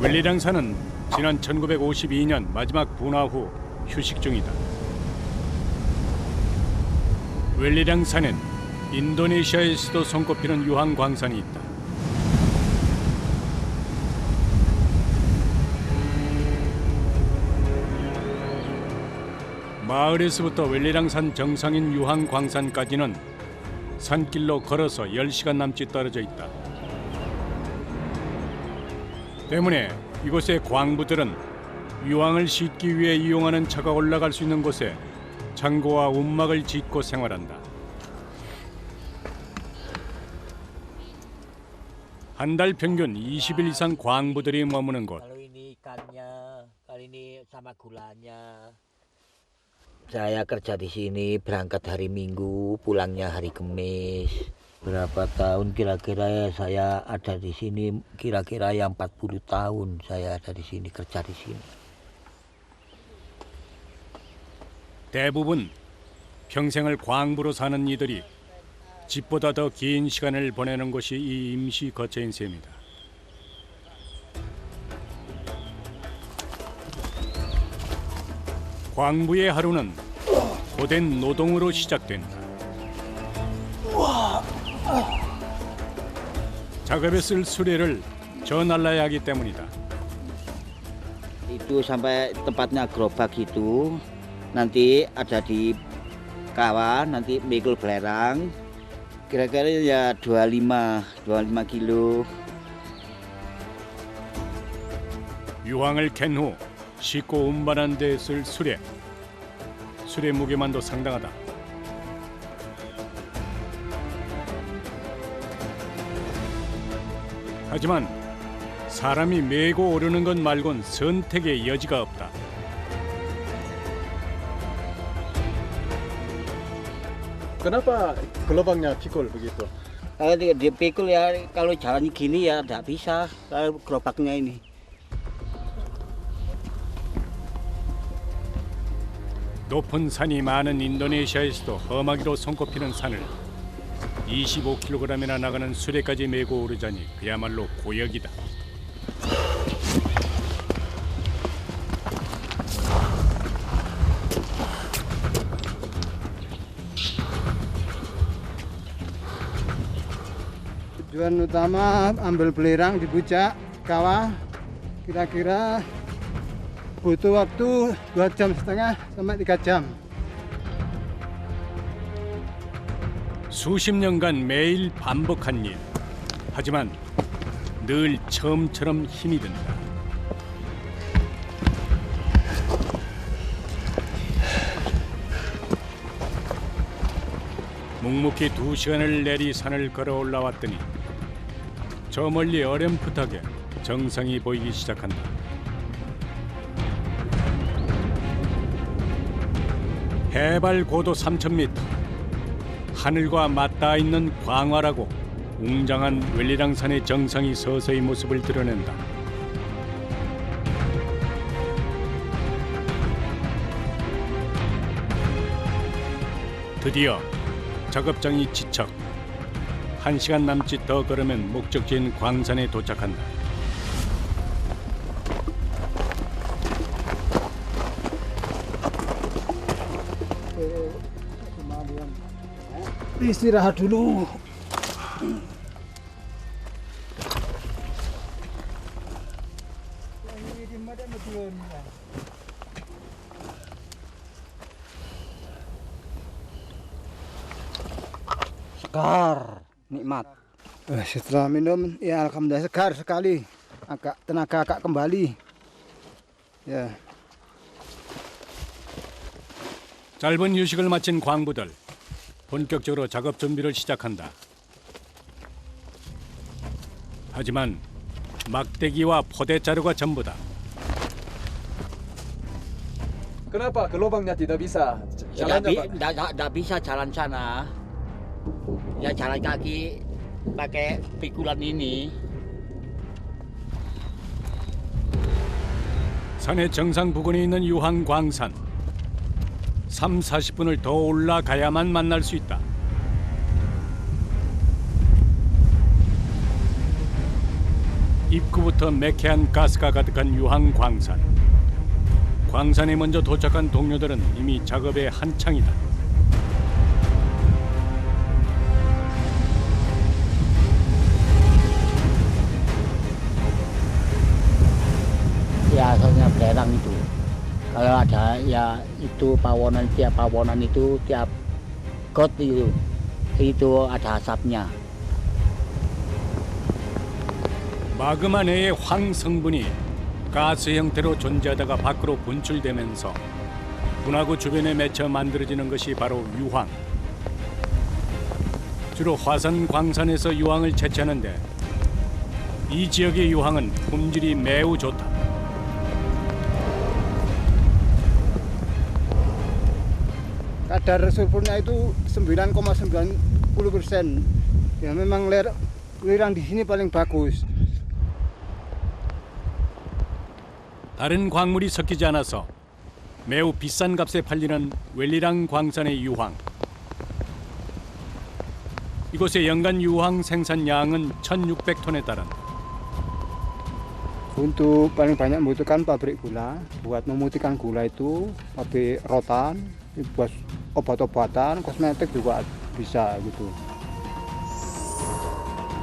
웰리랑산은 지난 1952년 마지막 분화 후 휴식 중이다. 웰리랑산엔 인도네시아에서도 손꼽히는 유황 광산이 있다. 마을에서부터 웰리랑산 정상인 유황 광산까지는 산길로 걸어서 10시간 남짓 떨어져 있다. 때문에 이곳의 광부들은 유황을 싣기 위해 이용하는 차가 올라갈 수 있는 곳에 창고와 움막을 짓고 생활한다. 한 달 평균 20일 이상 광부들이 머무는 곳. Kalau ini ikannya, kali ini sama gulanya. Saya kerja di sini berangkat hari Minggu, pulangnya hari Kamis. Berapa tahun kira-kira saya ada di sini? Kira-kira yang 40 tahun saya ada di sini, kerja di sini. 대부분 평생을 광부로 사는 이들이 집보다 더 긴 시간을 보내는 곳이 이 임시 거처인 셈이다. 광부의 하루는 고된 노동으로 시작된다. 작업에 쓸 수레를 저 날라야 하기 때문이다. Itu sampai tempatnya gerobak itu, nanti ada di kawah, nanti mikul belerang. Kira-kira ya 25 kilo. 유황을 캔 후 싣고 운반한 데 쓸 수레. 수레 무게만도 상당하다. 하지만 사람이 메고 오르는 것 말곤 선택의 여지가 없다. Kenapa gelombangnya pikul begitu? Kalau dia pikul ya, kalau jalannya gini ya tidak bisa, kalau gerobaknya ini. 높은 산이 많은 인도네시아에서도 험하기로 손꼽히는 산을 25kg이나 나가는 수레까지 메고 오르자니 그야말로 고역이다. Tujuan utama ambil belerang di puncak kawah, kira-kira butuh waktu 2,5 jam sampai 3 jam. 수십 년간 매일 반복한 일. 하지만 늘 처음처럼 힘이 든다. 묵묵히 2시간을 내리 산을 걸어 올라왔더니 저 멀리 어렴풋하게 정상이 보이기 시작한다. 해발 고도 3,000m. 하늘과 맞닿아 있는 광활하고 웅장한 웰리랑산의 정상이 서서히 모습을 드러낸다. 드디어 작업장이 지척. 1시간 남짓 더 걸으면 목적지인 광산에 도착한다. Istirahat dulu. Segar, nikmat. Setelah minum, ya alhamdulillah segar sekali. Tenaga agak kembali. Ya. 짧은 휴식을 마친 광부들. 본격적으로 작업 준비를 시작한다. 하지만 막대기와 포대자루가 전부다. Kenapa gelombangnya tidak bisa? Tidak bisa jalan sana. Ya jalan kaki pakai pikulan ini. 산의 정상 부근에 있는 유황 광산. 30-40분을 더 올라가야만 만날 수 있다. 입구부터 매캐한 가스가 가득한 유황 광산. 광산에 먼저 도착한 동료들은 이미 작업에 한창이다. Biasanya belerang itu. Kalau ada ya itu pawonan itu tiap got itu ada asapnya. 마그마 내의 황 성분이 가스 형태로 존재하다가 밖으로 분출되면서 분화구 주변에 맺혀 만들어지는 것이 바로 유황. 주로 화산 광산에서 유황을 채취하는데 이 지역의 유황은 품질이 매우 좋다. Kadar sulfurnya itu 9,90%. Ya memang lirang di sini paling bagus. 다른 광물이 섞이지 않아서 매우 비싼 값에 팔리는 웰리랑 광산의 유황. 이곳의 연간 유황 생산량은 1,600톤에 달한다. Untuk paling banyak membutuhkan pabrik gula. Buat memutihkan gula itu pabrik rotan, buat obat-obatan, kosmetik juga bisa gitu.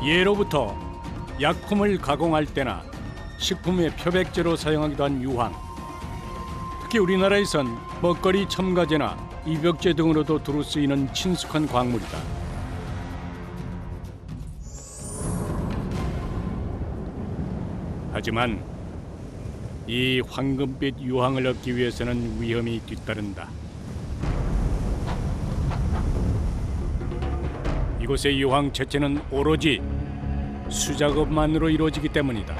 예로부터 약품을 가공할 때나 식품의 표백제로 사용하기도 한 유황. 특히 우리나라에선 먹거리 첨가제나 입욕제 등으로도 두루 쓰이는 친숙한 광물이다. 하지만 이 황금빛 유황을 얻기 위해서는 위험이 뒤따른다. 이곳의 유황 채취는 오로지 수작업만으로 이루어지기 때문이다.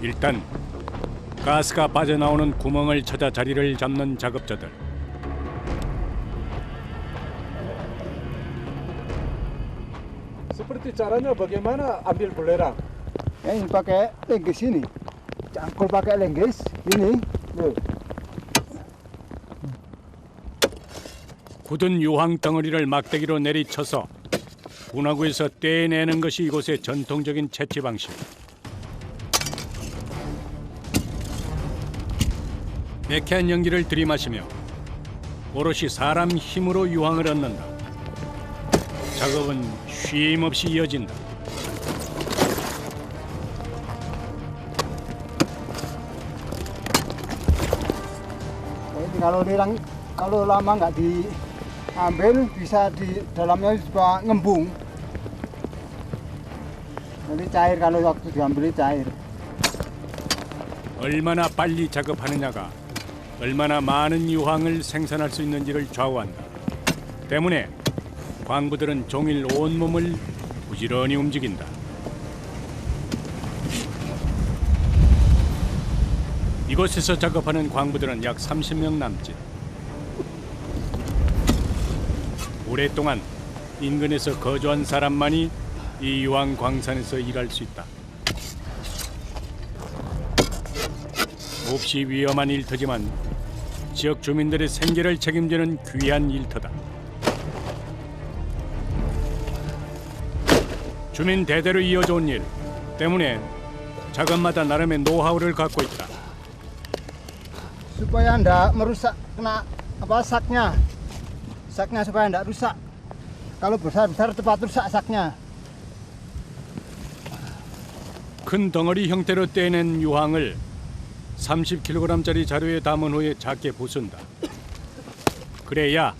일단 가스가 빠져나오는 구멍을 찾아 자리를 잡는 작업자들. Seperti caranya bagaimana ambil belerang? Ya ini pakai lenggis ini. Cangkul pakai lenggis ini. Loh. 굳은 유황 덩어리를 막대기로 내리쳐서 분화구에서 떼내는 것이 이곳의 전통적인 채취 방식. 매캐한 연기를 들이마시며 오롯이 사람 힘으로 유황을 얻는다. 작업은 쉼 없이 이어진다. Jadi kalau lama nggak diambil bisa di dalamnya suka ngembung. Nanti cair kalau waktu diambil cair. 얼마나 빨리 작업하느냐가 얼마나 많은 유황을 생산할 수 있는지를 좌우한다. 때문에 광부들은 종일 온몸을 부지런히 움직인다. 이곳에서 작업하는 광부들은 약 30명 남짓. 오랫동안 인근에서 거주한 사람만이 이 유황 광산에서 일할 수 있다. 몹시 위험한 일터지만 지역 주민들의 생계를 책임지는 귀한 일터다. 주민 대대로 이어져 온 일 때문에 작업마다 나름의 노하우를 갖고 있다. Supaya ndak merusak kena apa saknya. Saknya supaya ndak rusak. Kalau besar-besar cepat rusak saknya. 큰 덩어리 형태로 떼낸 유황을 30kg짜리 자루에 담은 후에 작게 부순다. 그래야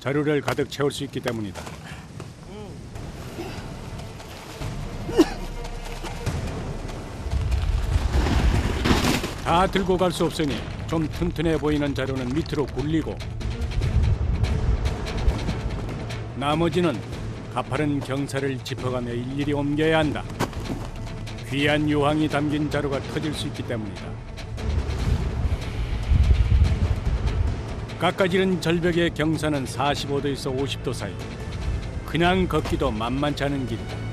자루를 가득 채울 수 있기 때문이다. 다 들고 갈 수 없으니 좀 튼튼해 보이는 자루는 밑으로 굴리고 나머지는 가파른 경사를 짚어가며 일일이 옮겨야 한다. 귀한 유황이 담긴 자루가 터질 수 있기 때문이다. 깎아지른 절벽의 경사는 45도에서 50도 사이. 그냥 걷기도 만만치 않은 길이다.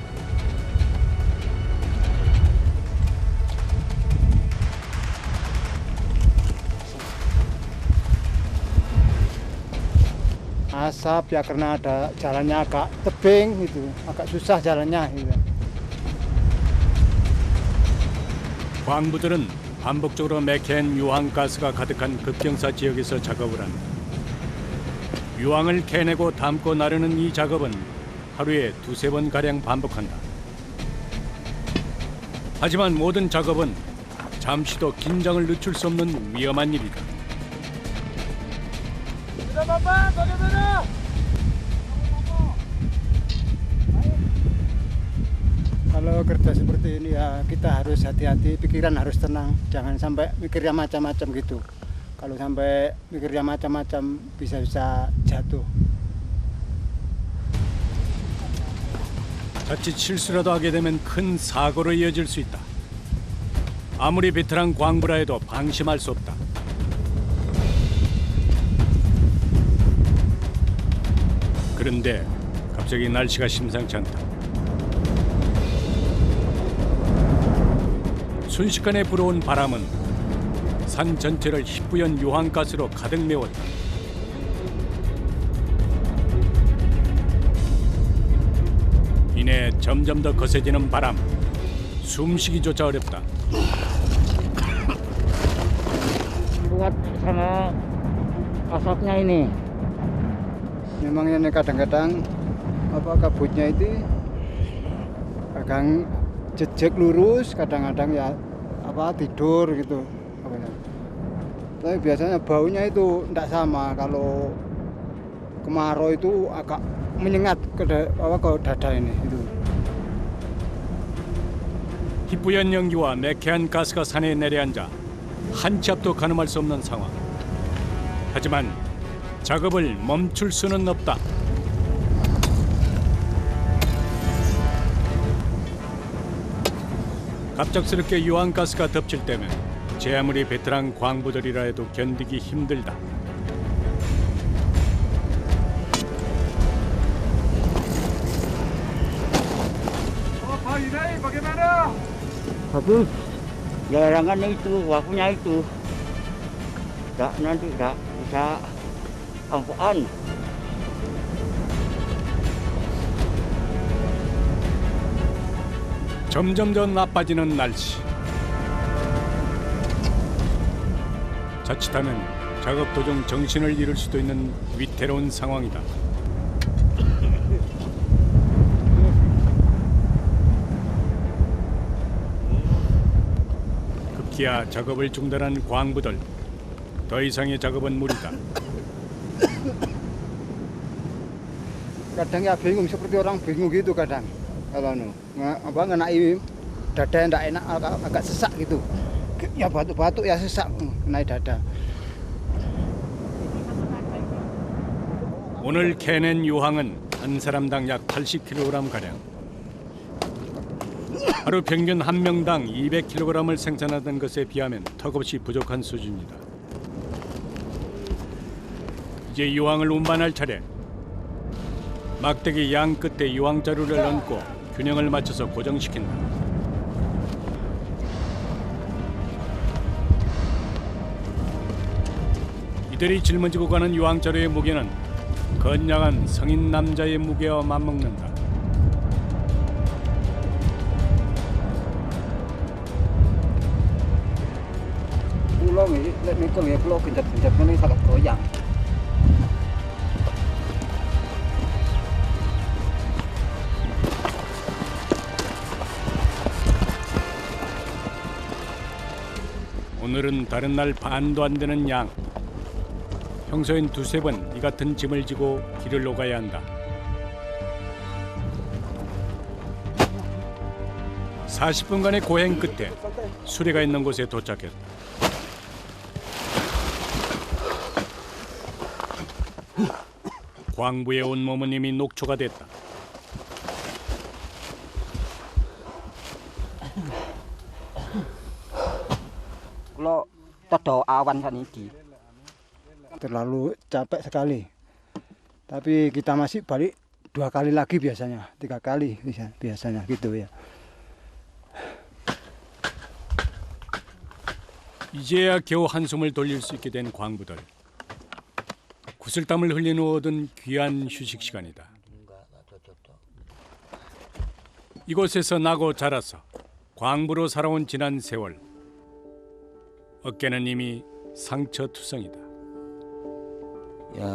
asap ya karena ada jalannya agak tebing gitu, agak susah jalannya gitu. 광부들은 반복적으로 매캐한 유황가스가 가득한 급경사 지역에서 작업을 한다. 유황을 캐내고 담고 나르는 이 작업은 하루에 두세 번 가량 반복한다. 하지만 모든 작업은 잠시도 긴장을 늦출 수 없는 위험한 일이다. Kalau kerja seperti ini ya kita harus hati-hati, pikiran harus tenang, jangan sampai mikirnya macam-macam gitu. Kalau sampai mikirnya macam-macam bisa-bisa jatuh. 자칫 실수라도 하게 되면 큰 사고로 이어질 수 있다. 아무리 베테랑 광부라 해도 방심할 수 없다. 그런데 갑자기 날씨가 심상치 않다. 순식간에 불어온 바람은 산 전체를 희뿌연 유황가스로 가득 메웠다. 이내 점점 더 거세지는 바람, 숨쉬기조차 어렵다. Buat sama asapnya ini. Memang ini kadang-kadang kabutnya itu kadang jejak lurus, kadang-kadang ya tidur gitu. Tapi biasanya baunya itu tidak sama. Kalau kemarau itu agak menyengat ke dada ini. Itu. 희뿌연 연기와 매캐한 가스가 산에 내려앉아 한 치 앞도 가늠할 수 없는 상황. 하지만 작업을 멈출 수는 없다. 갑작스럽게 유황가스가 덮칠 때면 제 아무리 베테랑 광부들이라 해도 견디기 힘들다. Pak ini bagaimana? Bagus. Larangan itu, waktunya itu. Nanti tidak bisa angkutan. 점점 더 나빠지는 날씨. 자칫하면 작업 도중 정신을 잃을 수도 있는 위태로운 상황이다. 급기야 작업을 중단한 광부들. 더 이상의 작업은 무리다. Kadang ya bingung seperti orang bingung gitu kadang. Kalau ngenai dada yang tidak enak, agak sesak gitu. Ya batuk-batuk ya sesak, ngenai dada. 오늘 캐낸 유황은 한 사람당 약 80kg 가량. 하루 평균 한 명당 200kg을 생산하던 것에 비하면 턱없이 부족한 수준이다. 이제 유황을 운반할 차례. 막대기 양 끝에 유황자루를 얹고 균형을 맞춰서 고정시킨다. 이들이 짊어지고 가는 유황자루의 무게는 건장한 성인 남자의 무게와 맞먹는다. Pulau ini, lihat mikul ya pulau genjat-genjat ini sangat goyang. 오늘은 다른 날 반도 안 되는 양. 평소엔 두세 번 이 같은 짐을 지고 길을 오가야 한다. 40분간의 고행 끝에 수레가 있는 곳에 도착했다. 광부의 온몸은 이미 녹초가 됐다. Kalau todo awan kan ini. Terlalu capek sekali. Tapi kita masih balik 2 kali lagi biasanya, 3 kali biasanya gitu ya. 이제야 겨우 한숨을 돌릴 수 있게 된 광부들. 구슬땀을 흘린 후 얻은 귀한 휴식 시간이다. Enggak cocok tuh. 이곳에서 나고 자라서 광부로 살아온 지난 세월. 어깨는 이미 상처투성이다. Ya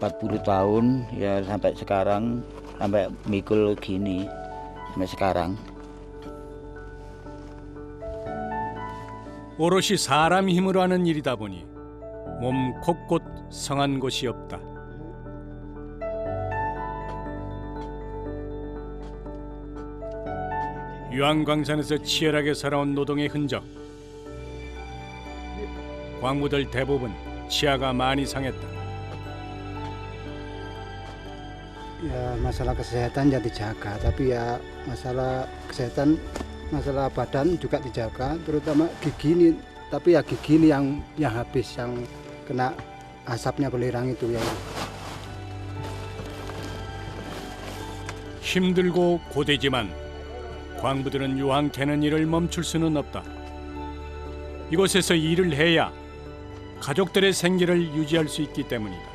40 tahun ya sampai sekarang sampai mikul gini sampai sekarang. 오롯이 사람 힘으로 하는 일이다 보니 몸 곳곳 성한 곳이 없다. 유황광산에서 치열하게 살아온 노동의 흔적. 광부들 대부분 치아가 많이 상했다. Ya masalah kesehatan ya dijaga, tapi ya masalah kesehatan, masalah badan juga dijaga, terutama gigi ini. Tapi ya gigi ini yang habis, yang kena asapnya belerang itu ya. 힘들고 고되지만 광부들은 유황 캐는 일을 멈출 수는 없다. 이곳에서 일을 해야 가족들의 생계를 유지할 수 있기 때문이다.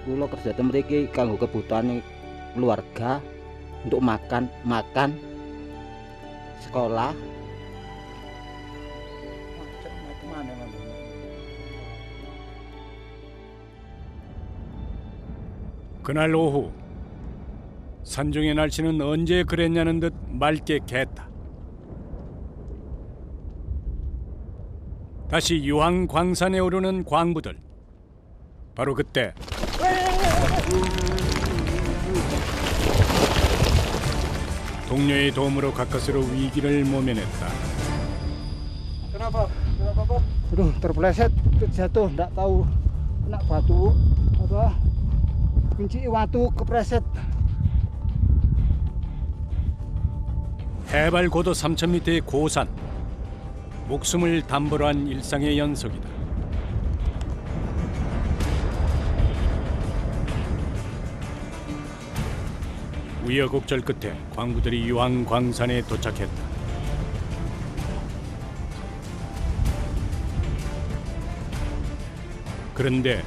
Kulo kerja teng mriki kanggo kebutuhan keluarga untuk makan, sekolah. 그날 오후 산중의 날씨는 언제 그랬냐는 듯 맑게 갰다. 다시 유황 광산에 오르는 광부들. 바로 그때 동료의 도움으로 가까스로 위기를 모면했다. Kenapa? Kenapa, Bob? Aduh, terpeleset, jatuh, enggak tahu kena batu apa kunci watu kepreset. 해발 고도 3,000m의 고산. 목숨을 담보로 한 일상의 연속이다. 우여곡절 끝에 광부들이 유황 광산에 도착했다. 그런데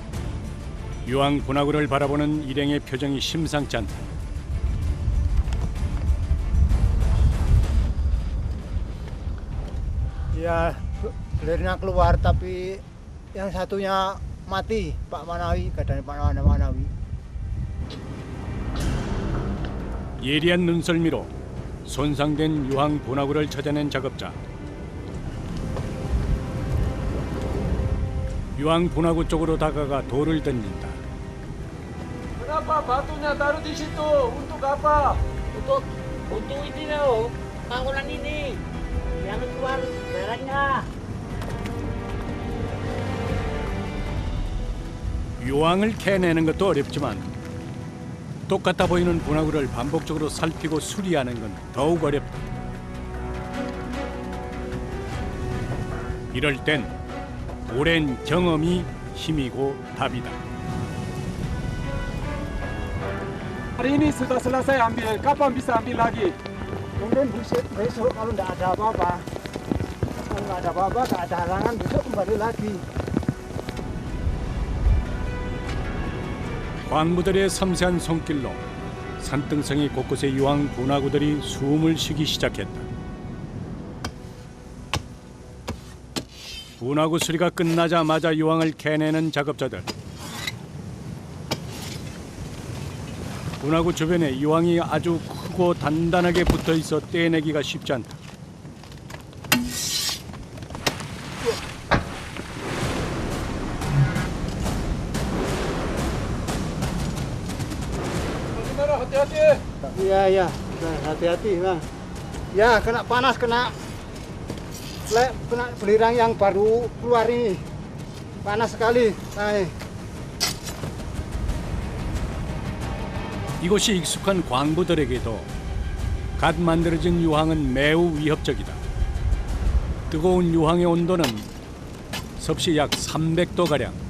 유황 분화구를 바라보는 일행의 표정이 심상치 않다. Ya, belirnya keluar tapi yang satunya mati, Pak Manawi, keadaan Pak Manawi. 예리한 눈썰미로 손상된 유황 분화구를 찾아낸 작업자. 유황 분화구 쪽으로 다가가 돌을 던진다. Kenapa batunya taruh di situ? Untuk apa? Untuk ini loh, bangunan ini yang keluar darahnya. 유황을 캐내는 것도 어렵지만 똑같아 보이는 분화구를 반복적으로 살피고 수리하는 건 더욱 어렵다. 이럴 땐 오랜 경험이 힘이고 답이다. Hari ini sudah selesai ambil. Kapan bisa ambil lagi? Mungkin besok kalau enggak ada apa-apa. Kalau enggak ada apa-apa, enggak ada halangan, besok kembali lagi. 광부들의 섬세한 손길로 산등성이 곳곳의 유황 분화구들이 숨을 쉬기 시작했다. 분화구 수리가 끝나자마자 유황을 캐내는 작업자들. 분화구 주변에 유황이 아주 크고 단단하게 붙어 있어 떼내기가 쉽지 않다. Gimana? Hati-hati. Iya, hati-hati, Bang. Ya, kena panas, kena belirang yang baru keluar ini. Panas sekali. Nah, 이곳이 익숙한 광부들에게도 갓 만들어진 유황은 매우 위협적이다. 뜨거운 유황의 온도는 섭씨 약 300도가량.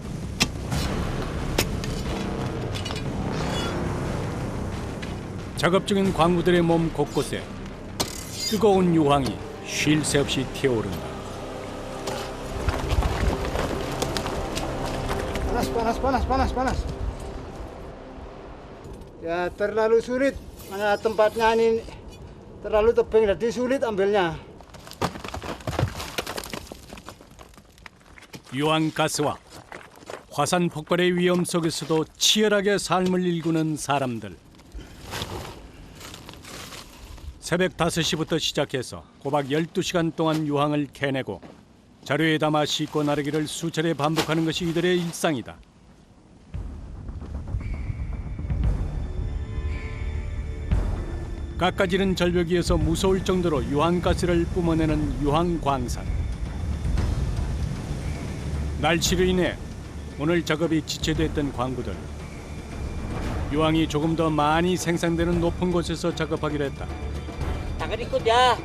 작업 중인 광부들의 몸 곳곳에 뜨거운 유황이 쉴 새 없이 튀어오른다. Panas. Ya terlalu sulit, karena tempatnya ini terlalu tebing, jadi sulit ambilnya. 유황가스와 화산 폭발의 위험 속에서도 치열하게 삶을 일구는 사람들. 새벽 5시부터 시작해서 꼬박 12시간 동안 유황을 캐내고 자루에 담아 싣고 나르기를 수차례 반복하는 것이 이들의 일상이다. 깎아지른 절벽 위에서 무서울 정도로 유황가스를 뿜어내는 유황광산. 날씨로 인해 오늘 작업이 지체됐던 광부들. 유황이 조금 더 많이 생산되는 높은 곳에서 작업하기로 했다. Jangan ikut ya.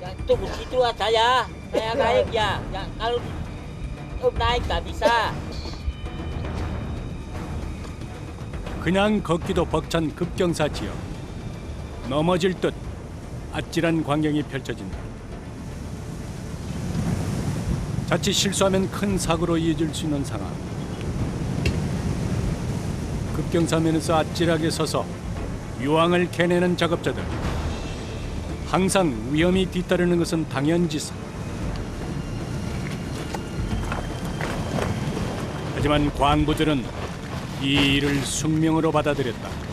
Yang tunggu situ aja ya. Saya naik ya. Yang kalau naik nggak bisa. 그냥 걷기도 벅찬 급경사 지역. 넘어질 듯 아찔한 광경이 펼쳐진다. 자칫 실수하면 큰 사고로 이어질 수 있는 상황. 급경사면에서 아찔하게 서서 유황을 캐내는 작업자들. 항상 위험이 뒤따르는 것은 당연지사. 하지만 광부들은 이 일을 숙명으로 받아들였다.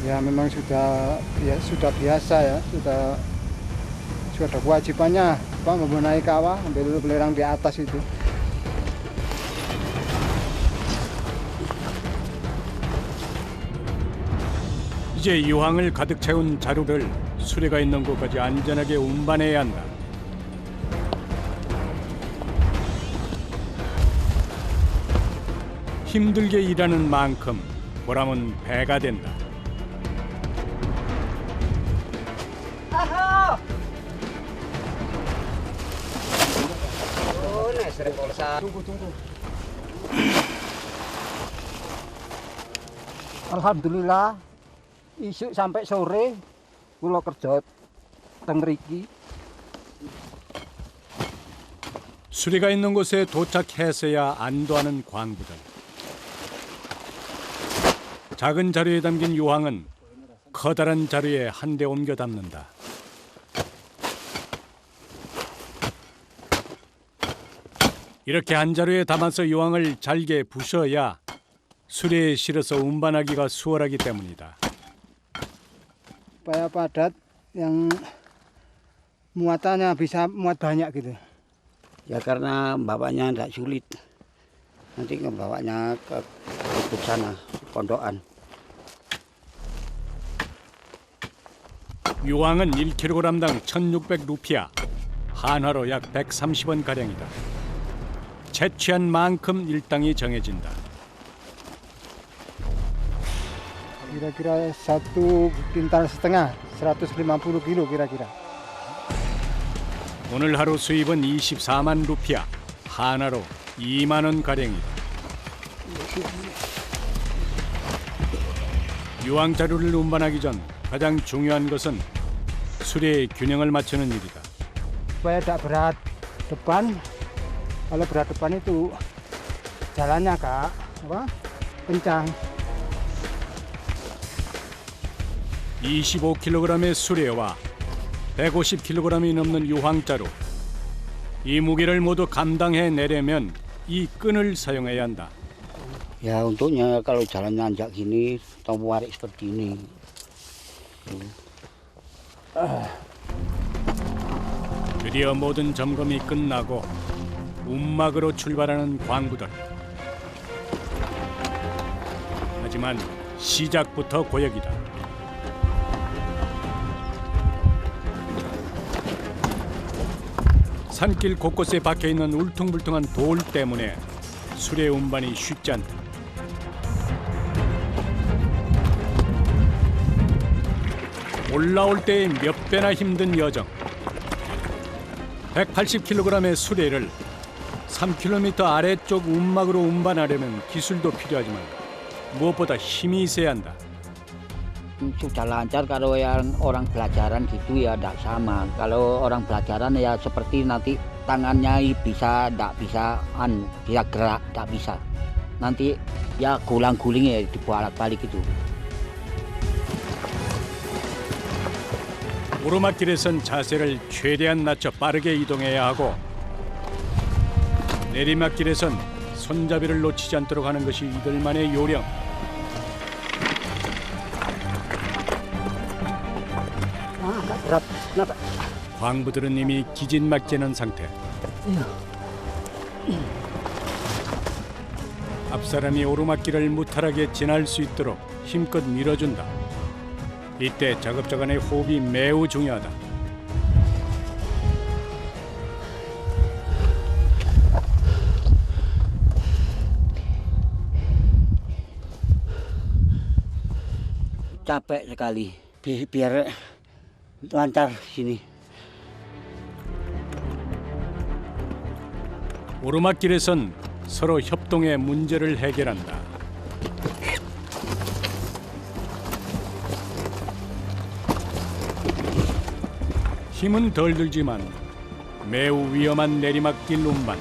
Ya memang sudah biasa ya, sudah kewajibannya membenahi kawah, ambil belerang di atas itu. 이제 유황을 가득 채운 자루를 수레가 있는 곳까지 안전하게 운반해야 한다. 힘들게 일하는 만큼 보람은 배가 된다. Tunggu. Alhamdulillah, isuk sampai sore kula kerja teng mriki. 수레가 있는 곳에 도착해서야 안도하는 광부들. 작은 자루에 담긴 유황은 커다란 자루에 한 대 옮겨 담는다. 이렇게 한 자루에 담아서 유황을 잘게 부셔야 수레에 실어서 운반하기가 수월하기 때문이다. Supaya padat yang muatannya bisa muat banyak gitu. Ya karena bawanya tidak sulit. Nanti ngebawanya ke lubuk sana, pondokan. 유황은 1kg당 1,600루피아, 한화로 약 130원 가량이다. 채취한 만큼 일당이 정해진다. Kira-kira 1,5 kintal, 150 kilo kira-kira. 오늘 하루 수입은 24만 루피아, 한화로 2만 원 가량이다. 유황 자루를 운반하기 전 가장 중요한 것은 수레의 균형을 맞추는 일이다. Supaya tidak berat depan. Kalau berat depan itu jalannya agak kencang. 25kg의 수레와 150kg이 넘는 유황자루. 이 무게를 모두 감당해 내려면 이 끈을 사용해야 한다. Ya untuknya kalau jalan nanjak gini, tombol warik seperti ini. 드디어 모든 점검이 끝나고 움막으로 출발하는 광부들. 하지만 시작부터 고역이다. 산길 곳곳에 박혀있는 울퉁불퉁한 돌 때문에 수레 운반이 쉽지 않다. 올라올 때의 몇 배나 힘든 여정. 180kg의 수레를 3km 아래쪽 움막으로 운반하려면 기술도 필요하지만 무엇보다 힘이 있어야 한다. Sudah lancar kalau yang orang pelajaran gitu ya tidak sama. Kalau orang pelajaran ya seperti nanti tangannya bisa, tidak bisa, bisa gerak, tidak bisa. Nanti ya gulang-guling ya dibolak-balik itu. 오르막길에선 자세를 최대한 낮춰 빠르게 이동해야 하고 내리막길에선 손잡이를 놓치지 않도록 하는 것이 이들만의 요령. Agak berat. Kenapa? 광부들은 이미 기진막지는 상태. 앞사람이 오르막길을 무탈하게 지날 수 있도록 힘껏 밀어준다. 이때 작업자 간의 호흡이 매우 중요하다. Capek sekali. Biar lancar sini. 오르막길에선 서로 협동해 문제를 해결한다. 힘은 덜 들지만 매우 위험한 내리막길 운반.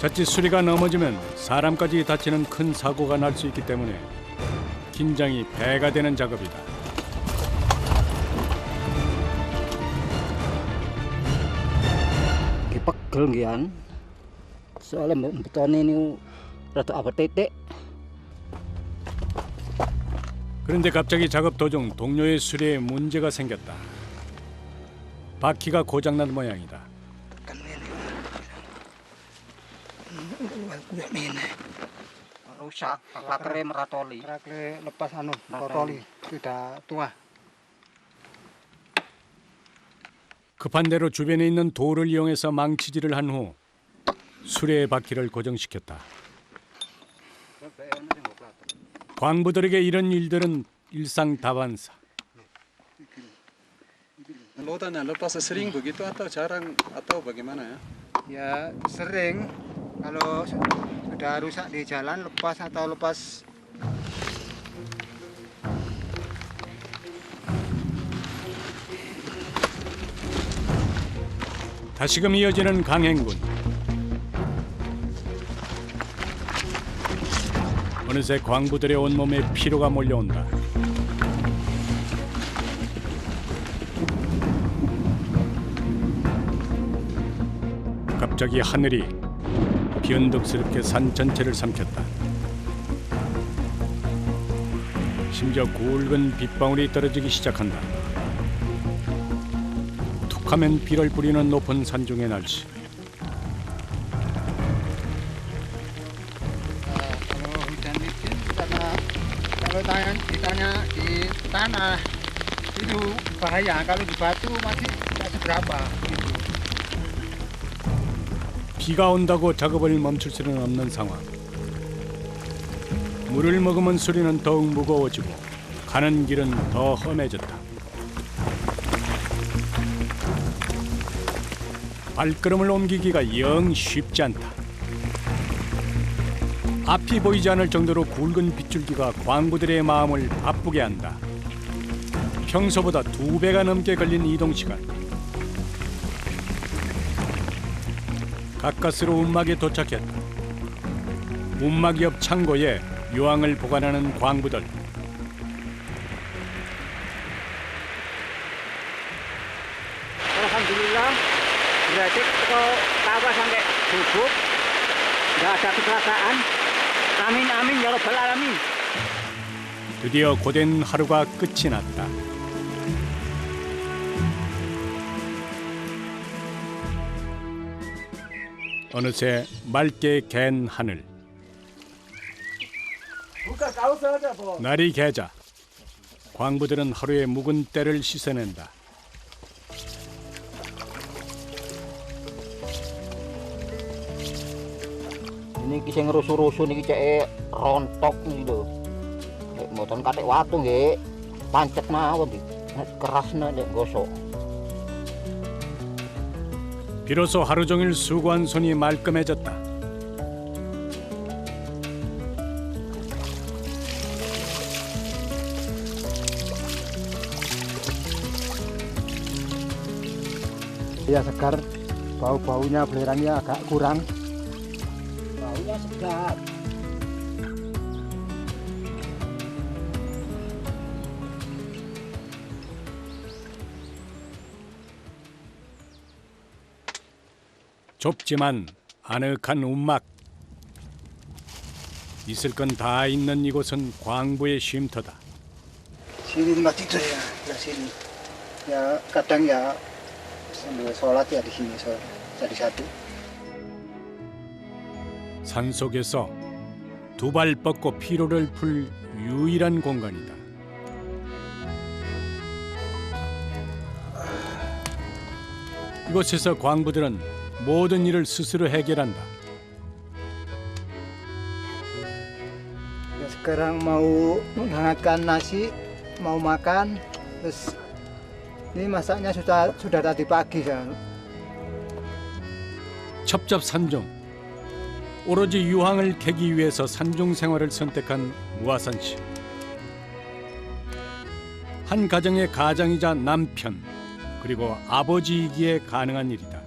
자칫 수리가 넘어지면 사람까지 다치는 큰 사고가 날 수 있기 때문에 긴장이 배가 되는 작업이다. Dipegel ngian. Soalnya beton ini rada abot titik. 그런데 갑자기 작업 도중 동료의 수리에 문제가 생겼다. 바퀴가 고장난 모양이다. Rusak, bakarnya meratoli. Rakle lepas rotoli sudah tua. 급한 대로 주변에 있는 돌을 이용해서 망치질을 한 후 수레의 바퀴를 고정시켰다. 광부들에게 이런 일들은 일상다반사. Lodannya lepas sering begitu atau jarang atau bagaimana ya? Ya sering kalau sudah rusak di jalan lepas atau lepas. 다시금 이어지는 강행군. 어느새 광부들의 온몸에 피로가 몰려온다. 갑자기 하늘이 변덕스럽게 산 전체를 삼켰다. 심지어 굵은 빗방울이 떨어지기 시작한다. 툭하면 비를 뿌리는 높은 산중의 날씨. Kalau hujan dikit karena kalau ditanya di tanah itu bahaya, kalau di batu masih tidak seberapa gitu. 비가 온다고 작업을 멈출 수는 없는 상황. 물을 머금은 수리는 더욱 무거워지고 가는 길은 더 험해졌다. 발걸음을 옮기기가 영 쉽지 않다. 앞이 보이지 않을 정도로 굵은 빗줄기가 광부들의 마음을 바쁘게 한다. 평소보다 2배가 넘게 걸린 이동 시간. 가까스로 운막에 도착했다. 운막 옆 창고에 유황을 보관하는 광부들. Alhamdulillah, berarti kalau kawah sampai subuh, nggak ada kecelakaan. Amin amin ya rabbal alamin. 드디어 고된 하루가 끝이 났다. 어느새 맑게 갠 하늘. Buka kaos aja, Bos. 날이 개자. 광부들은 하루의 묵은 때를 씻어낸다. Ini kisah ngerusuh-rusuh nih cek rontok nih lho. Nek moton katek watu nggih, pancet mawon iki. Kerasna nek gosok. 비로소 하루 종일 수고한 손이 말끔해졌다. ya segar. Bau-baunya belerangnya agak kurang. Baunya segar. 좁지만 아늑한 움막. 있을 건 다 있는 이곳은 광부의 쉼터다. Sini tempat tidur ya, di sini. Ya kadang ya sambil sholat ya di sini jadi satu. 산속에서 두 발 뻗고 피로를 풀 유일한 공간이다. 이곳에서 광부들은 모든 일을 스스로 해결한다. Ya, sekarang mau menghangatkan nasi, mau makan, terus ini masaknya sudah tadi pagi kan. 첩첩산중. 오로지 유황을 캐기 위해서 산중 생활을 선택한 무하산 씨. 한 가정의 가장이자 남편 그리고 아버지이기에 가능한 일이다.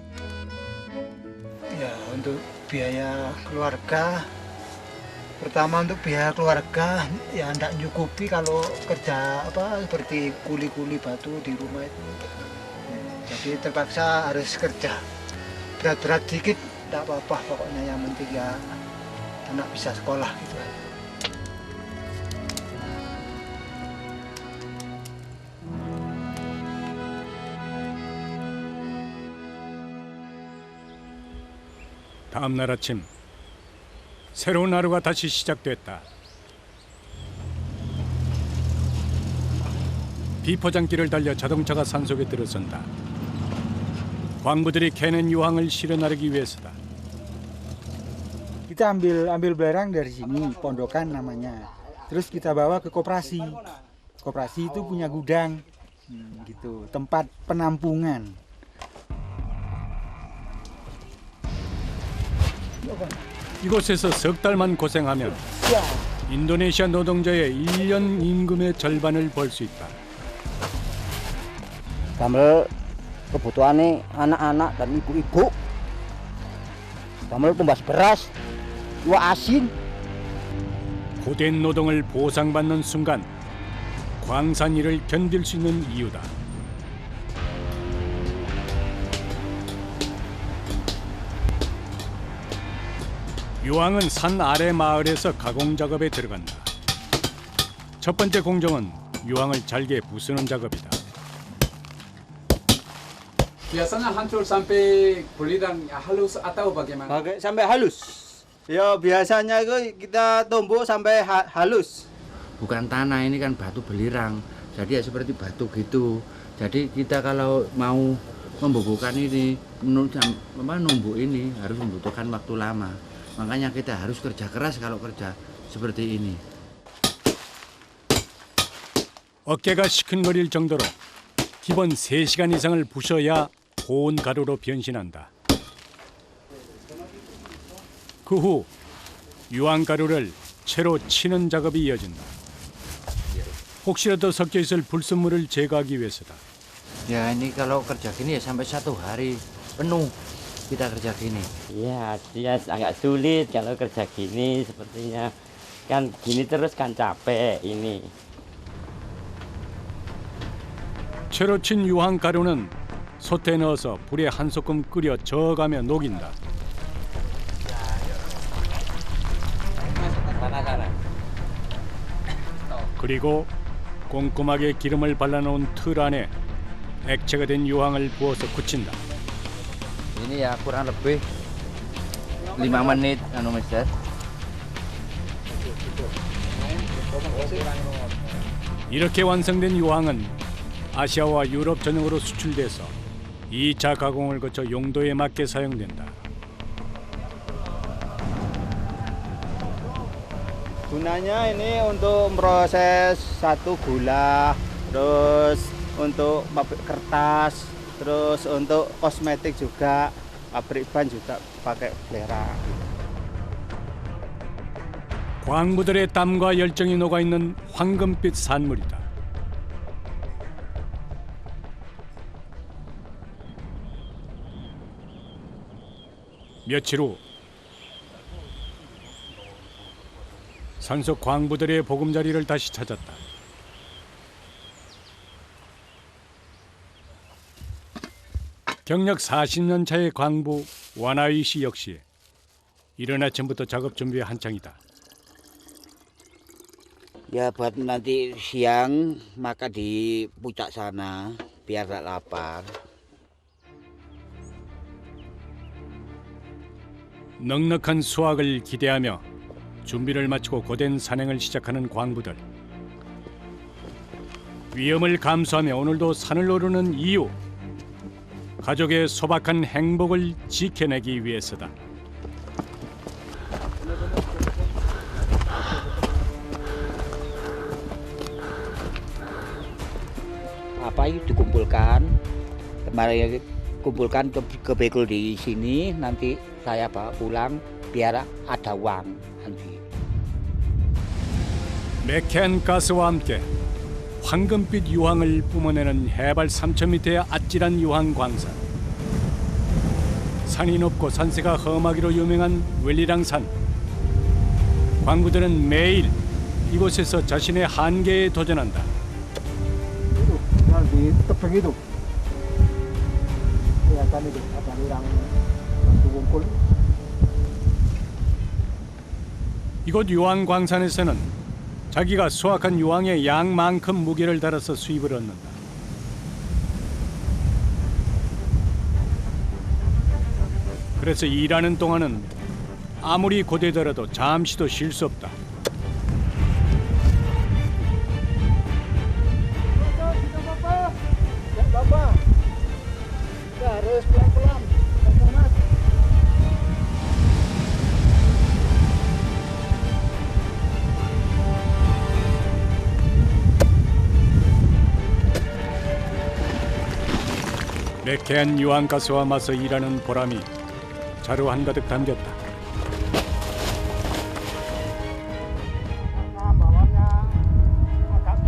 Ya untuk biaya keluarga, pertama untuk biaya keluarga ya tidak cukupi kalau kerja seperti kuli-kuli batu di rumah itu. Jadi terpaksa harus kerja. Berat-berat dikit tidak apa-apa, pokoknya yang penting ya anak bisa sekolah gitu aja. 다음 날 아침 새로운 하루가 다시 시작됐다. 비포장길을 달려 자동차가 산속에 들어선다. 광부들이 캐는 유황을 실어 나르기 위해서다. Kita ambil belerang dari sini, pondokan namanya. Terus kita bawa ke koperasi. Koperasi itu punya gudang, gitu, tempat penampungan. 이곳에서 석 달만 고생하면 인도네시아 노동자의 1년 임금의 절반을 벌 수 있다. Damel kebutuhannya anak-anak dan ibu-ibu. Damel tumbas beras, iwak asin. 고된 노동을 보상받는 순간 광산 일을 견딜 수 있는 이유다. 유황은 산 아래 마을에서 가공 작업에 들어간다. 첫 번째 공정은 유황을 잘게 부수는 작업이다. Biasanya hancur sampai beliran halus atau bagaimana? Sampai halus. Ya biasanya itu kita tumbuk sampai halus. Bukan tanah, ini kan batu belirang. Jadi ya seperti batu gitu. Jadi kita kalau mau membubuhkan ini, numbuk ini harus membutuhkan waktu lama. Makanya kita harus kerja keras kalau kerja seperti ini. 어깨가 시큰거릴 정도로 기본 3시간 이상을 부셔야 고운 가루로 변신한다. 그 후 유황 가루를 채로 치는 작업이 이어진다. 혹시라도 섞여 있을 불순물을 제거하기 위해서다. Ya ini kalau kerja gini ya sampai 1 hari penuh kita kerja gini. Ya, dia agak sulit kalau kerja gini sepertinya. Kan gini terus kan capek ini. 채로 친 유황 가루는 솥에 넣어서 불에 한 소끔 끓여 저어가며 녹인다. 그리고 꼼꼼하게 기름을 발라놓은 틀 안에 액체가 된 유황을 부어서 굳힌다. Ini ya kurang lebih 5 menit Mister. 이렇게 완성된 유황은 아시아와 유럽 전역으로 수출돼서 2차 가공을 거쳐 용도에 맞게 사용된다. Gunanya ini untuk proses satu gula, terus untuk pabrik kertas, terus untuk kosmetik juga, pabrik ban juga pakai belerang. 광부들의 땀과 열정이 녹아있는 황금빛 산물이다. 며칠 후 산속 광부들의 보금자리를 다시 찾았다. 경력 40년 차의 광부 와나위 씨 역시 이른 아침부터 작업 준비에 한창이다. Ya buat nanti siang makan di puncak sana biar tak lapar. 넉넉한 수확을 기대하며 준비를 마치고 고된 산행을 시작하는 광부들. 위험을 감수하며 오늘도 산을 오르는 이유. 가족의 소박한 행복을 지켜내기 위해서다. Apa itu dikumpulkan, kemarin kumpulkan ke bekul di sini, nanti saya bawa pulang biar ada uang nanti. 매캐한 가스와 함께 황금빛 유황을 뿜어내는 해발 3,000m의 아찔한 유황 광산. 산이 높고 산세가 험하기로 유명한 웰리랑산. 광부들은 매일 이곳에서 자신의 한계에 도전한다. Itu tinggal di tebing itu. Kelihatan itu ada lirang batu kumpul. 이곳 유황 광산에서는 자기가 수확한 유황의 양만큼 무게를 달아서 수입을 얻는다. 그래서 일하는 동안은 아무리 고되더라도 잠시도 쉴 수 없다. Ya Bapak, kita harus pelan-pelan. Mas. 매캐한 유황가스와 맞서 일하는 보람이 자루 한가득 담겼다. Karena bawahnya agak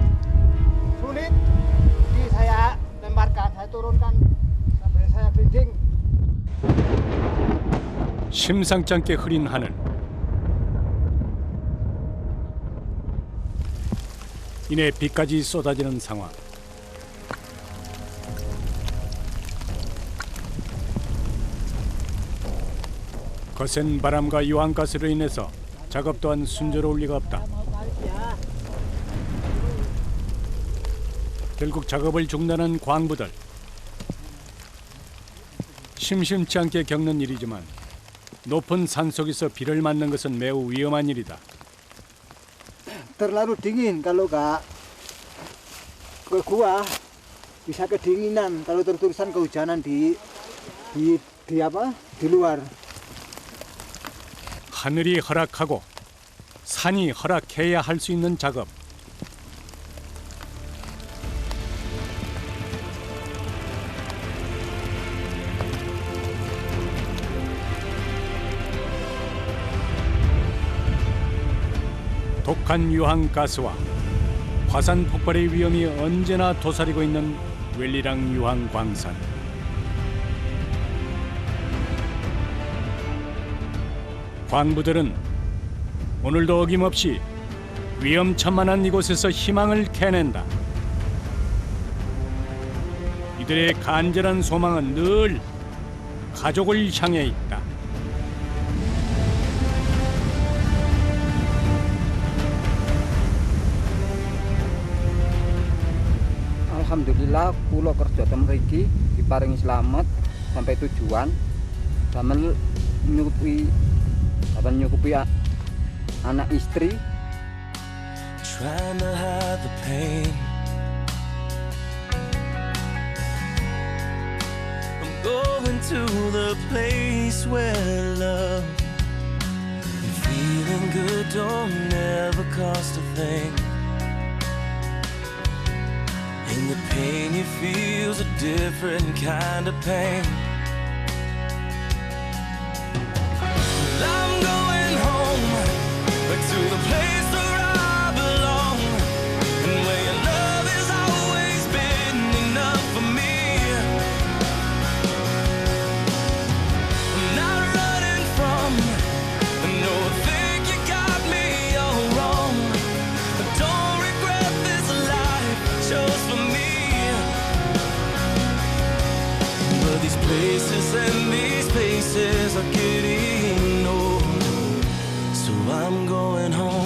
sulit, jadi saya lemparkan, saya turunkan sampai saya gliding. 심상치 않게 흐린 하늘. 이내 비까지 쏟아지는 상황. 거센 바람과 유황가스로 인해서 작업 또한 순조로울 리가 없다. 결국 작업을 중단한 광부들. 심심치 않게 겪는 일이지만 높은 산속에서 비를 맞는 것은 매우 위험한 일이다. Terlalu dingin kalau nggak ke gua bisa kedinginan kalau terus-terusan kehujanan di luar. 하늘이 허락하고 산이 허락해야 할 수 있는 작업. 독한 유황가스와 화산 폭발의 위험이 언제나 도사리고 있는 웰리랑 유황 광산. 광부들은 오늘도 어김없이 위험천만한 이곳에서 희망을 캐낸다. 이들의 간절한 소망은 늘 가족을 향해 있다. Alhamdulillah kula kerja ten mriki diparingi selamat sampai tujuan. Damel nyukupi anak istri. Trying to hide the pain. I'm going to the place where love and feeling good don't never cost a thing. And the pain you feel's a different kind of pain. I'm going home, back to the place where I belong, and where your love has always been enough for me. I'm not running These places and these faces are getting old, so I'm going home.